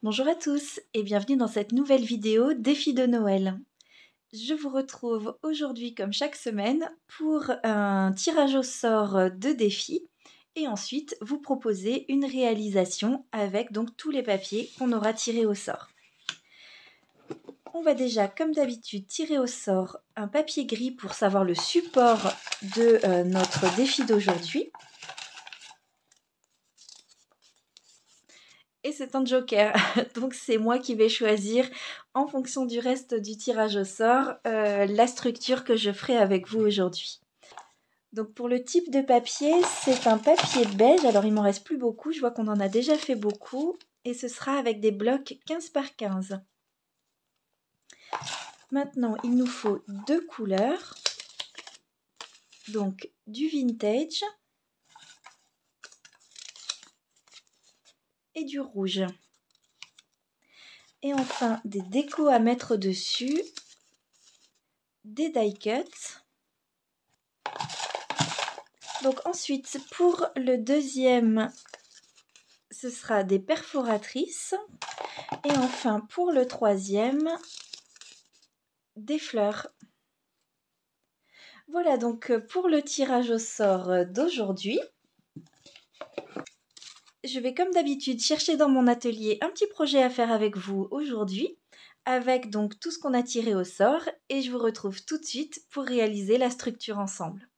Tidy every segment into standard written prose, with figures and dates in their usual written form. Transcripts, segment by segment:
Bonjour à tous et bienvenue dans cette nouvelle vidéo défi de Noël. Je vous retrouve aujourd'hui comme chaque semaine pour un tirage au sort de défis et ensuite vous proposer une réalisation avec donc tous les papiers qu'on aura tirés au sort. On va déjà comme d'habitude tirer au sort un papier gris pour savoir le support de notre défi d'aujourd'hui. Et c'est un joker, donc c'est moi qui vais choisir en fonction du reste du tirage au sort la structure que je ferai avec vous aujourd'hui. Donc pour le type de papier, c'est un papier beige, alors il m'en reste plus beaucoup, je vois qu'on en a déjà fait beaucoup, et ce sera avec des blocs 15 par 15. Maintenant, il nous faut deux couleurs, donc du vintage et du rouge. Et enfin, des décos à mettre dessus, des die cuts. Donc ensuite, pour le deuxième, ce sera des perforatrices. Et enfin, pour le troisième, des fleurs. Voilà donc pour le tirage au sort d'aujourd'hui. Je vais comme d'habitude chercher dans mon atelier un petit projet à faire avec vous aujourd'hui, avec donc tout ce qu'on a tiré au sort, et je vous retrouve tout de suite pour réaliser la structure ensemble.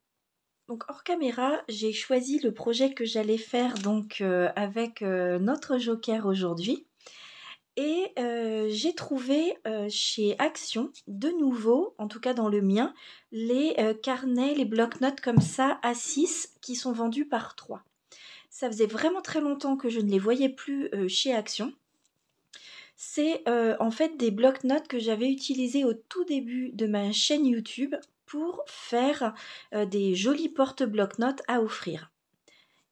Donc hors caméra, j'ai choisi le projet que j'allais faire donc avec notre joker aujourd'hui. Et j'ai trouvé chez Action, de nouveau, en tout cas dans le mien, les carnets, les bloc-notes comme ça, A6, qui sont vendus par 3. Ça faisait vraiment très longtemps que je ne les voyais plus chez Action. C'est en fait des bloc-notes que j'avais utilisés au tout début de ma chaîne YouTube pour faire des jolis porte-bloc-notes à offrir.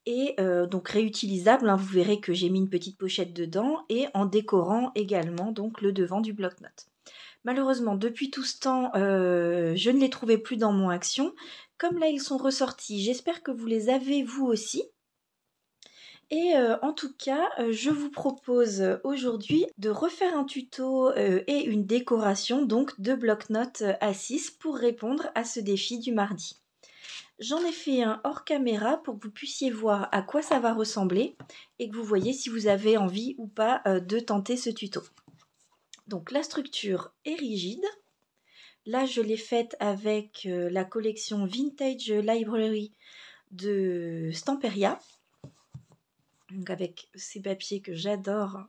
Et donc réutilisable, hein, vous verrez que j'ai mis une petite pochette dedans et en décorant également donc le devant du bloc-notes. Malheureusement, depuis tout ce temps, je ne les trouvais plus dans mon Action. Comme là, ils sont ressortis, j'espère que vous les avez vous aussi. Et en tout cas, je vous propose aujourd'hui de refaire un tuto et une décoration donc de bloc-notes A6 pour répondre à ce défi du mardi. J'en ai fait un hors caméra pour que vous puissiez voir à quoi ça va ressembler et que vous voyez si vous avez envie ou pas de tenter ce tuto. Donc la structure est rigide. Là, je l'ai faite avec la collection Vintage Library de Stamperia. Donc avec ces papiers que j'adore,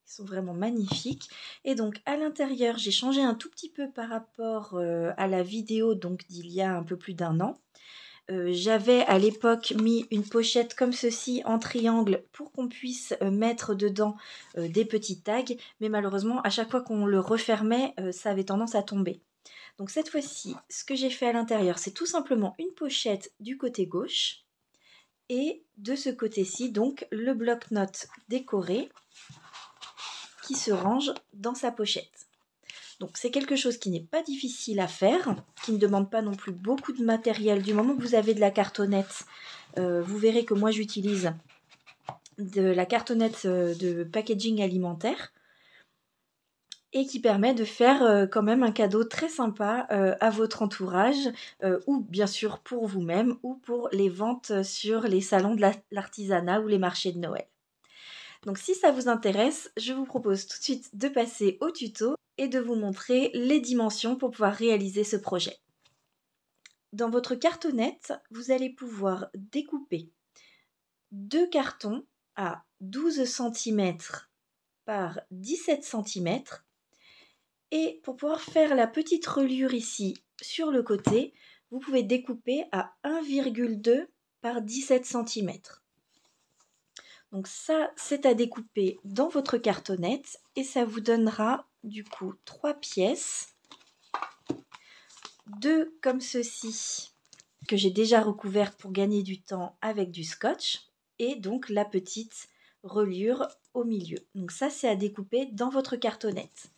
ils sont vraiment magnifiques. Et donc à l'intérieur, j'ai changé un tout petit peu par rapport à la vidéo donc d'il y a un peu plus d'un an. J'avais à l'époque mis une pochette comme ceci en triangle pour qu'on puisse mettre dedans des petits tags, mais malheureusement à chaque fois qu'on le refermait, ça avait tendance à tomber. Donc cette fois-ci, ce que j'ai fait à l'intérieur, c'est tout simplement une pochette du côté gauche et de ce côté-ci, donc le bloc-notes décoré qui se range dans sa pochette. Donc c'est quelque chose qui n'est pas difficile à faire, qui ne demande pas non plus beaucoup de matériel. Du moment que vous avez de la cartonnette, vous verrez que moi j'utilise de la cartonnette de packaging alimentaire et qui permet de faire quand même un cadeau très sympa à votre entourage ou bien sûr pour vous-même ou pour les ventes sur les salons de l'artisanat ou les marchés de Noël. Donc si ça vous intéresse, je vous propose tout de suite de passer au tuto et de vous montrer les dimensions pour pouvoir réaliser ce projet. Dans votre cartonnette, vous allez pouvoir découper deux cartons à 12 cm par 17 cm. Et pour pouvoir faire la petite reliure ici sur le côté, vous pouvez découper à 1,2 par 17 cm. Donc ça, c'est à découper dans votre cartonnette et ça vous donnera du coup 3 pièces. 2 comme ceci, que j'ai déjà recouvertes pour gagner du temps avec du scotch. Et donc la petite reliure au milieu. Donc ça, c'est à découper dans votre cartonnette.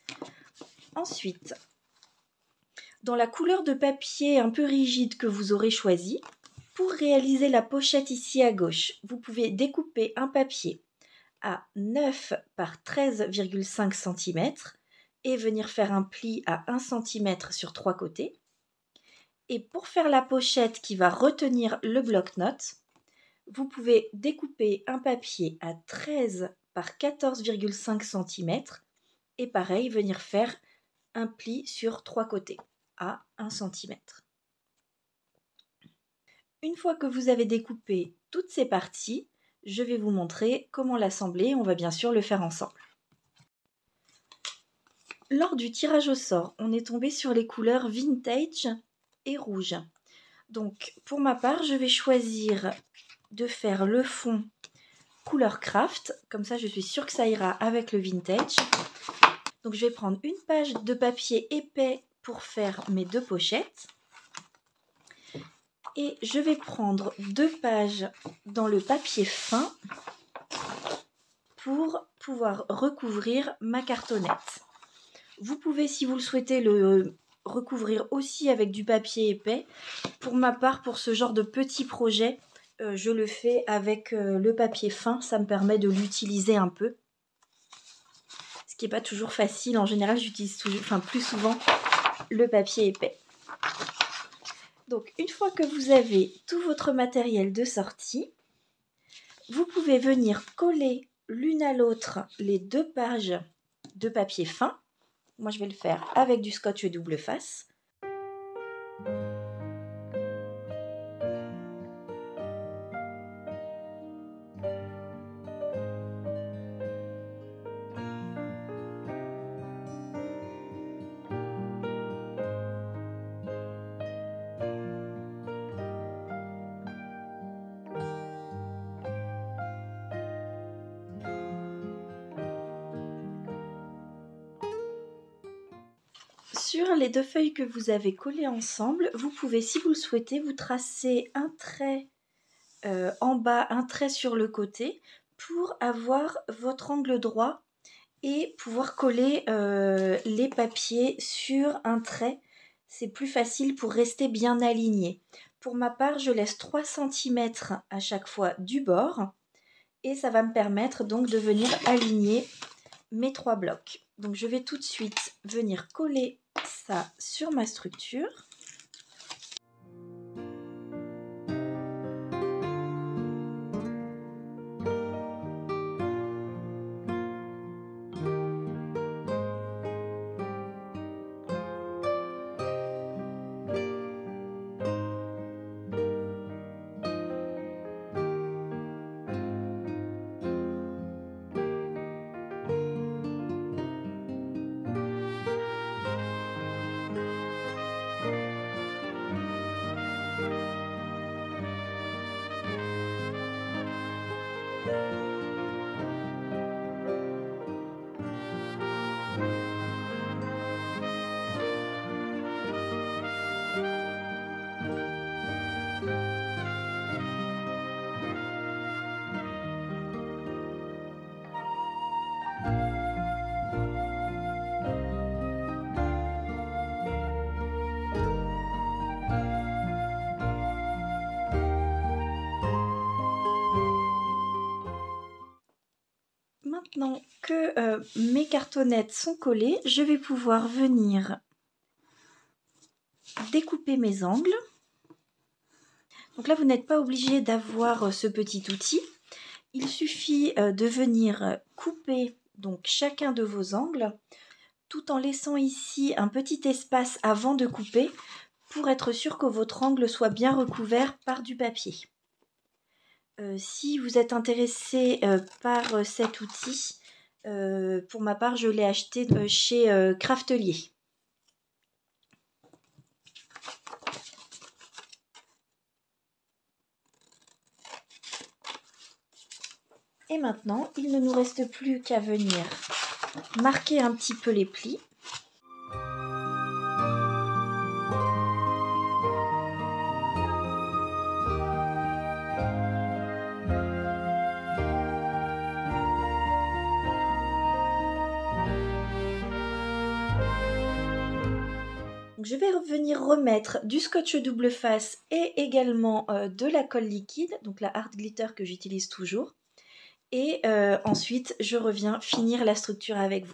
Ensuite, dans la couleur de papier un peu rigide que vous aurez choisi, pour réaliser la pochette ici à gauche, vous pouvez découper un papier à 9 par 13,5 cm et venir faire un pli à 1 cm sur 3 côtés. Et pour faire la pochette qui va retenir le bloc-notes, vous pouvez découper un papier à 13 par 14,5 cm et pareil, venir faire un pli sur 3 côtés à 1 cm. Une fois que vous avez découpé toutes ces parties, je vais vous montrer comment l'assembler. On va bien sûr le faire ensemble. Lors du tirage au sort, on est tombé sur les couleurs vintage et rouge. Donc pour ma part, je vais choisir de faire le fond couleur craft. Comme ça, je suis sûre que ça ira avec le vintage. Donc je vais prendre une page de papier épais pour faire mes 2 pochettes. Et je vais prendre 2 pages dans le papier fin pour pouvoir recouvrir ma cartonnette. Vous pouvez, si vous le souhaitez, le recouvrir aussi avec du papier épais. Pour ma part, pour ce genre de petit projet, je le fais avec le papier fin. Ça me permet de l'utiliser un peu. Ce qui n'est pas toujours facile. En général, j'utilise plus souvent le papier épais. Donc, une fois que vous avez tout votre matériel de sortie, vous pouvez venir coller l'une à l'autre les 2 pages de papier fin. Moi, je vais le faire avec du scotch double face. Sur les 2 feuilles que vous avez collées ensemble, vous pouvez, si vous le souhaitez, vous tracer un trait en bas, un trait sur le côté pour avoir votre angle droit et pouvoir coller les papiers sur un trait. C'est plus facile pour rester bien aligné. Pour ma part, je laisse 3 cm à chaque fois du bord et ça va me permettre donc de venir aligner mes 3 blocs. Donc je vais tout de suite venir coller ça sur ma structure. Maintenant que mes cartonnettes sont collées, je vais pouvoir venir découper mes angles. Donc là, vous n'êtes pas obligé d'avoir ce petit outil. Il suffit de venir couper donc chacun de vos angles, tout en laissant ici un petit espace avant de couper pour être sûr que votre angle soit bien recouvert par du papier. Si vous êtes intéressé par cet outil, pour ma part, je l'ai acheté chez Craftelier. Et maintenant, il ne nous reste plus qu'à venir marquer un petit peu les plis. Donc, je vais venir remettre du scotch double face et également de la colle liquide, donc la Art Glitter que j'utilise toujours. Et ensuite, je reviens finir la structure avec vous.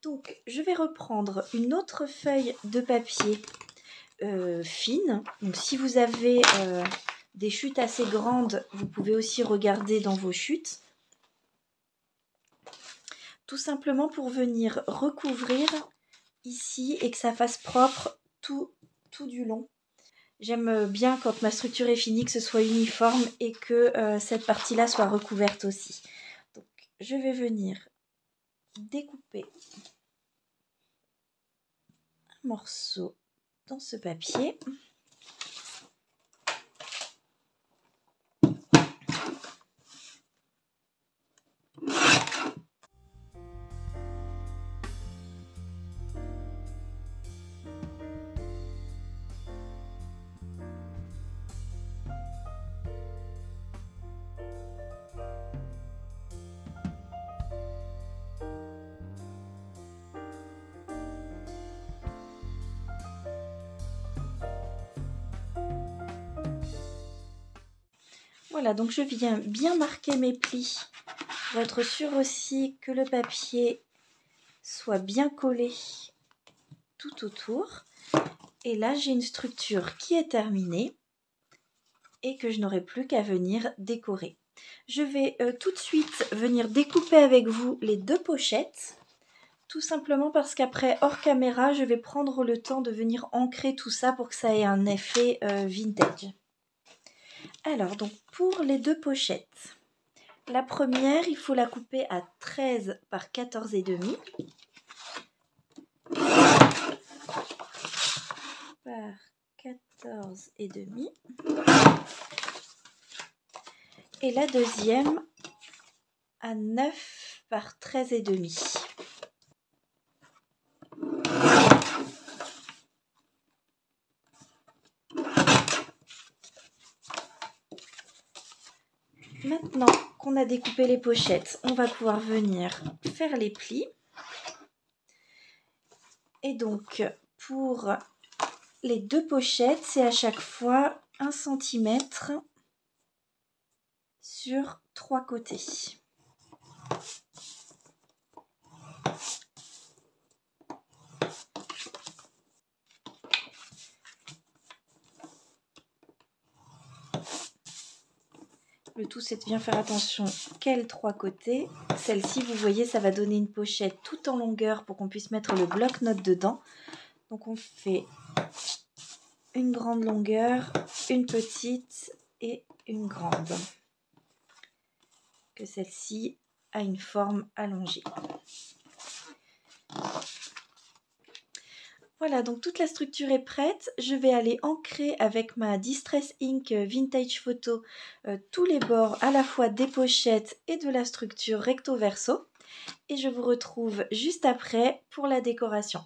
Donc, je vais reprendre une autre feuille de papier fine. Donc, si vous avez des chutes assez grandes, vous pouvez aussi regarder dans vos chutes. Tout simplement pour venir recouvrir ici et que ça fasse propre tout du long. J'aime bien quand ma structure est finie, que ce soit uniforme et que cette partie-là soit recouverte aussi. Donc, je vais venir découper un morceau dans ce papier. Voilà, donc je viens bien marquer mes plis pour être sûr aussi que le papier soit bien collé tout autour. Et là, j'ai une structure qui est terminée et que je n'aurai plus qu'à venir décorer. Je vais tout de suite venir découper avec vous les deux pochettes, tout simplement parce qu'après, hors caméra, je vais prendre le temps de venir ancrer tout ça pour que ça ait un effet vintage. Alors, donc pour les deux pochettes, la première, il faut la couper à 13 par 14,5 par 14,5 et la deuxième à 9 par 13,5. Maintenant qu'on a découpé les pochettes, on va pouvoir venir faire les plis. Et donc, pour les deux pochettes, c'est à chaque fois 1 cm sur 3 côtés. Le tout, c'est de bien faire attention quels 3 côtés. Celle-ci, vous voyez, ça va donner une pochette tout en longueur pour qu'on puisse mettre le bloc-notes dedans. Donc, on fait une grande longueur, une petite et une grande. Que celle-ci a une forme allongée. Voilà, donc toute la structure est prête. Je vais aller ancrer avec ma Distress Ink Vintage Photo tous les bords à la fois des pochettes et de la structure recto verso. Et je vous retrouve juste après pour la décoration.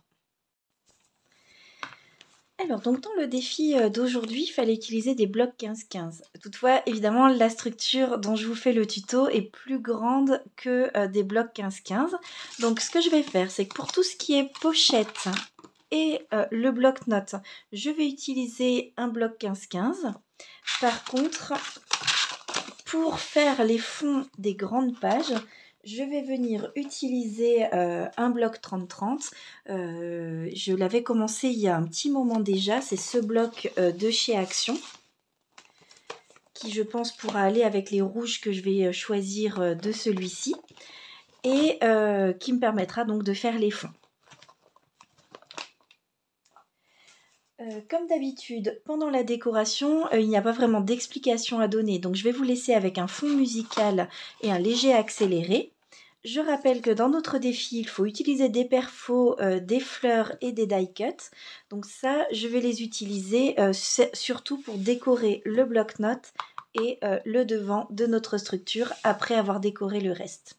Alors, donc dans le défi d'aujourd'hui, il fallait utiliser des blocs 15-15. Toutefois, évidemment, la structure dont je vous fais le tuto est plus grande que des blocs 15-15. Donc, ce que je vais faire, c'est que pour tout ce qui est pochette et le bloc-notes, je vais utiliser un bloc 15-15. Par contre, pour faire les fonds des grandes pages, je vais venir utiliser un bloc 30-30. Je l'avais commencé il y a un petit moment déjà. C'est ce bloc de chez Action qui, je pense, pourra aller avec les rouges que je vais choisir de celui-ci. et qui me permettra donc de faire les fonds. Comme d'habitude, pendant la décoration, il n'y a pas vraiment d'explication à donner, donc je vais vous laisser avec un fond musical et un léger accéléré. Je rappelle que dans notre défi, il faut utiliser des perfos, des fleurs et des die cuts. Donc ça, je vais les utiliser surtout pour décorer le bloc-notes et le devant de notre structure après avoir décoré le reste.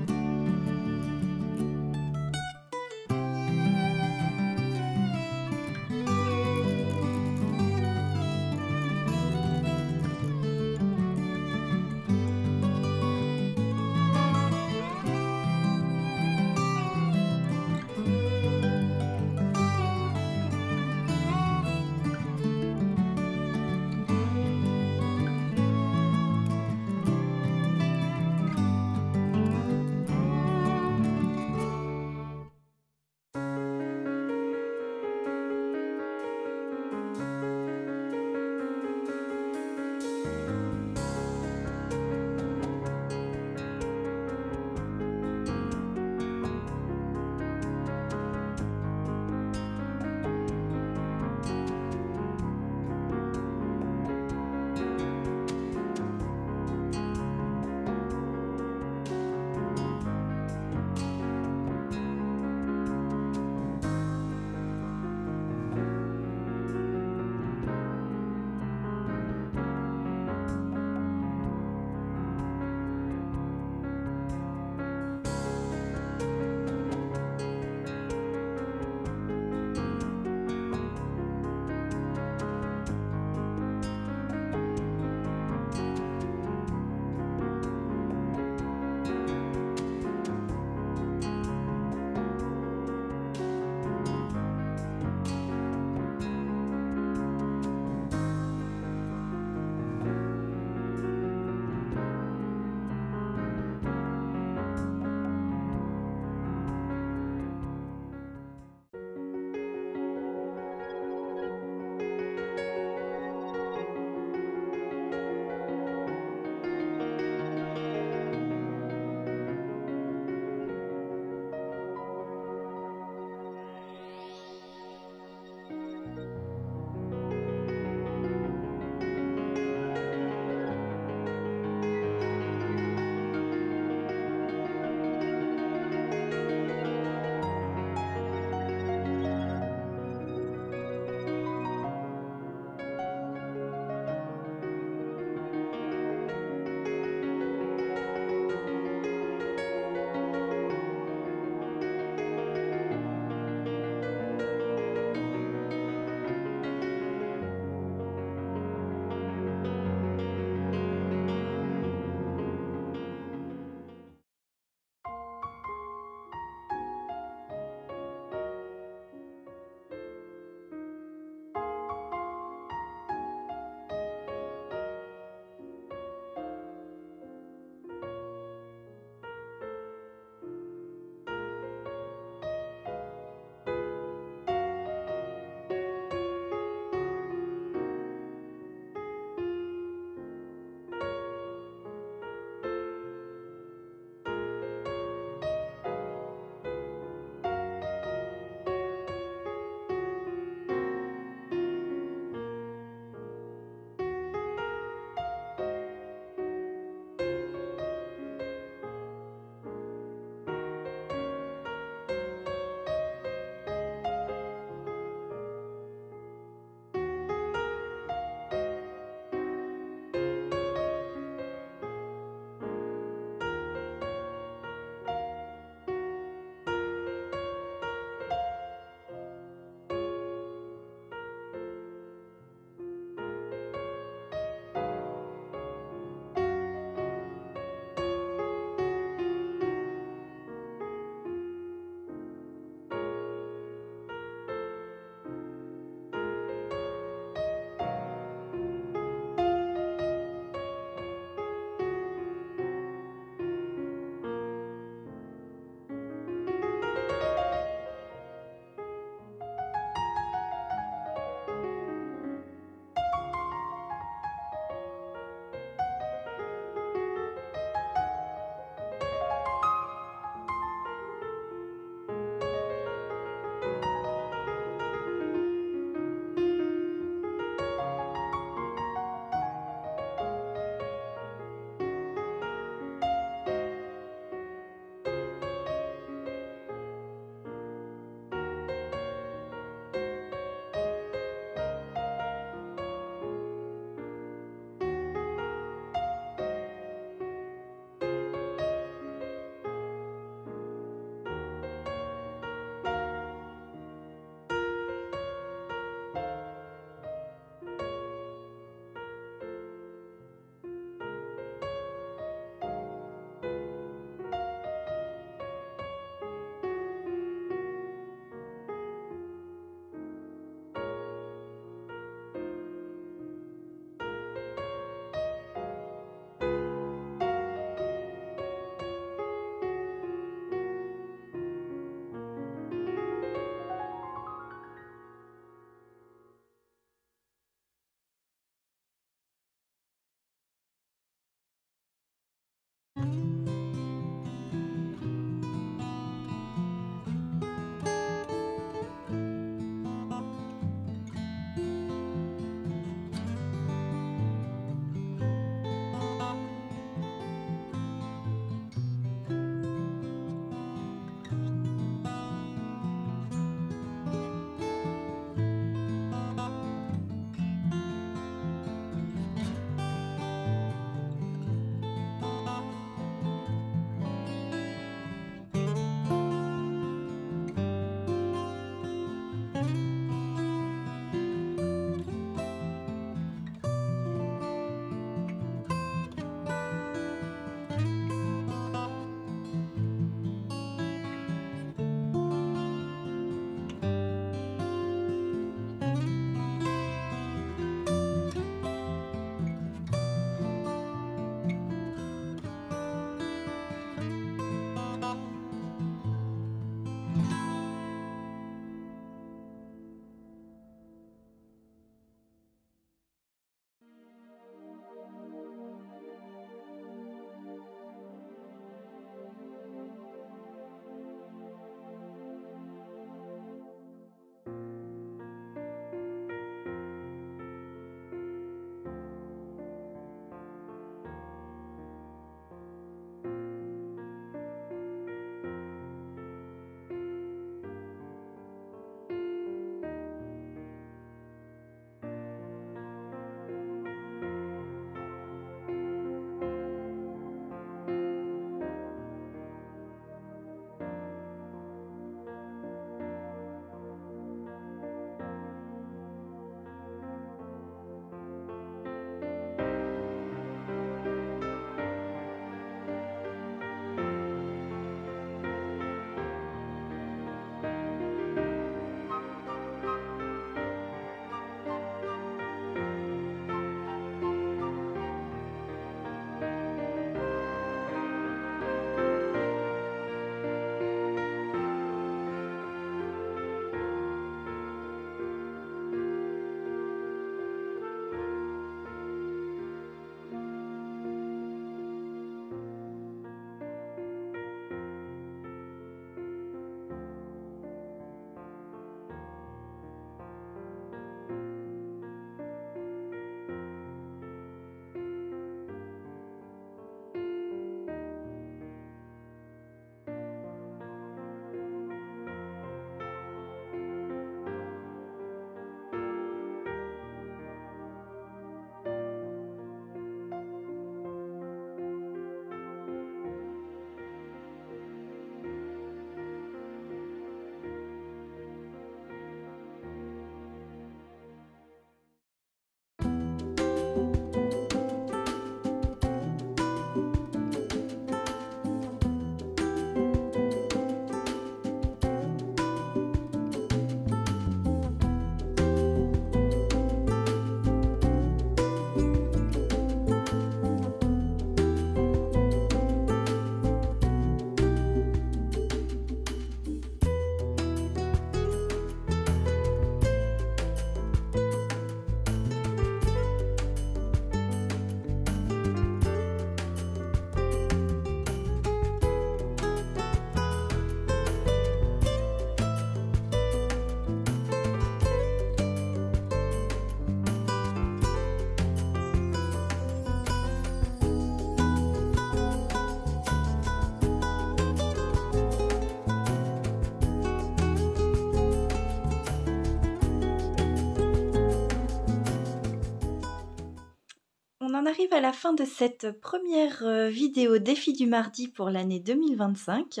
en arrive à la fin de cette première vidéo défi du mardi pour l'année 2025.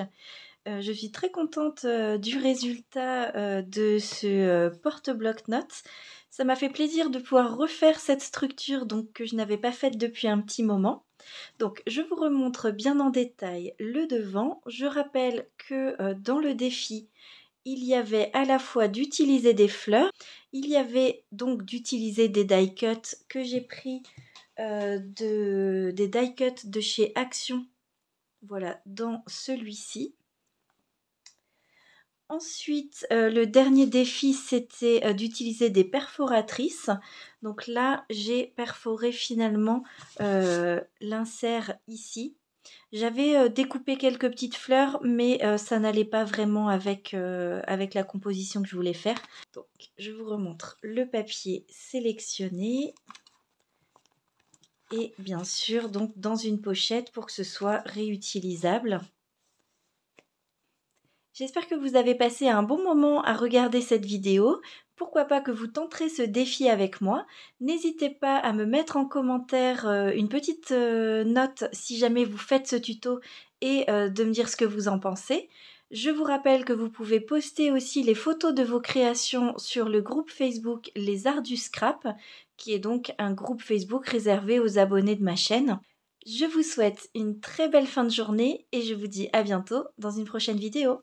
Je suis très contente du résultat de ce porte-bloc-notes. Ça m'a fait plaisir de pouvoir refaire cette structure donc, que je n'avais pas faite depuis un petit moment. Donc je vous remontre bien en détail le devant. Je rappelle que dans le défi, il y avait à la fois d'utiliser des fleurs, il y avait donc d'utiliser des die cuts que j'ai pris des die cuts de chez Action, voilà, dans celui-ci. Ensuite, le dernier défi, c'était d'utiliser des perforatrices. Donc là, j'ai perforé finalement l'insert ici. J'avais découpé quelques petites fleurs, mais ça n'allait pas vraiment avec la composition que je voulais faire. Donc, je vous remontre le papier sélectionné. Et bien sûr, donc dans une pochette pour que ce soit réutilisable. J'espère que vous avez passé un bon moment à regarder cette vidéo. Pourquoi pas que vous tenterez ce défi avec moi. N'hésitez pas à me mettre en commentaire une petite note si jamais vous faites ce tuto et de me dire ce que vous en pensez. Je vous rappelle que vous pouvez poster aussi les photos de vos créations sur le groupe Facebook Les Arts du Scrap, qui est donc un groupe Facebook réservé aux abonnés de ma chaîne. Je vous souhaite une très belle fin de journée et je vous dis à bientôt dans une prochaine vidéo.